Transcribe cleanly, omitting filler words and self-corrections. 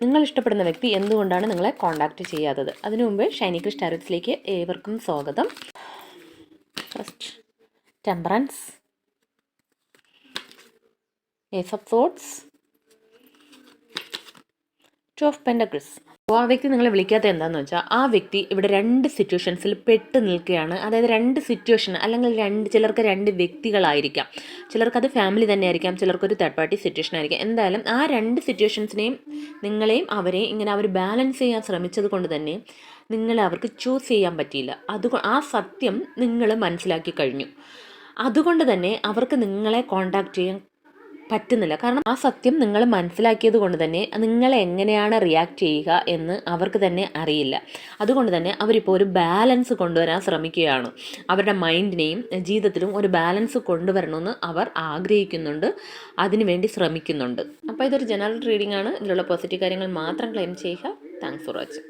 നിങ്ങൾ ഇഷ്ടപ്പെടുന്ന വ്യക്തി എന്തുകൊണ്ടാണ് നിങ്ങളെ കോൺടാക്റ്റ് ചെയ്യാത്തത്? അതിനു മുമ്പ് ഷൈനി ക്രിഷ് ടാരോറ്റ്സിലേക്ക് ഏവർക്കും സ്വാഗതം. First temperance, ace of swords, two of pentacles. അപ്പോൾ ആ വ്യക്തി നിങ്ങളെ വിളിക്കാത്ത എന്താണെന്ന് വെച്ചാൽ ആ വ്യക്തി ഇവിടെ രണ്ട് സിറ്റുവേഷൻസിൽ പെട്ട് നിൽക്കുകയാണ്. അതായത് രണ്ട് സിറ്റുവേഷൻ, അല്ലെങ്കിൽ ചിലർക്ക് രണ്ട് വ്യക്തികളായിരിക്കാം, ചിലർക്കത് ഫാമിലി തന്നെ ആയിരിക്കാം, ചിലർക്കൊരു തേർഡ് പാർട്ടി സിറ്റുവേഷൻ ആയിരിക്കാം. എന്തായാലും ആ രണ്ട് സിറ്റുവേഷൻസിനെയും നിങ്ങളെയും അവരെയും ഇങ്ങനെ അവർ ബാലൻസ് ചെയ്യാൻ ശ്രമിച്ചത് കൊണ്ട് തന്നെ നിങ്ങളെ അവർക്ക് ചൂസ് ചെയ്യാൻ പറ്റിയില്ല. ആ സത്യം നിങ്ങൾ മനസ്സിലാക്കി കഴിഞ്ഞു. അതുകൊണ്ട് തന്നെ അവർക്ക് നിങ്ങളെ കോൺടാക്റ്റ് ചെയ്യാൻ പറ്റുന്നില്ല. കാരണം ആ സത്യം നിങ്ങൾ മനസ്സിലാക്കിയത് കൊണ്ട് തന്നെ നിങ്ങൾ എങ്ങനെയാണ് റിയാക്ട് ചെയ്യുക എന്ന് അവർക്ക് തന്നെ അറിയില്ല. അതുകൊണ്ട് തന്നെ അവരിപ്പോൾ ഒരു ബാലൻസ് കൊണ്ടുവരാൻ ശ്രമിക്കുകയാണ്. അവരുടെ മൈൻഡിനെയും ജീവിതത്തിലും ഒരു ബാലൻസ് കൊണ്ടുവരണമെന്ന് അവർ ആഗ്രഹിക്കുന്നുണ്ട്, അതിനുവേണ്ടി ശ്രമിക്കുന്നുണ്ട്. അപ്പോൾ ഇതൊരു ജനറൽ റീഡിംഗ് ആണ്. ഇതിലുള്ള പോസിറ്റീവ് കാര്യങ്ങൾ മാത്രം ക്ലെയിം ചെയ്യുക. Thanks for watching.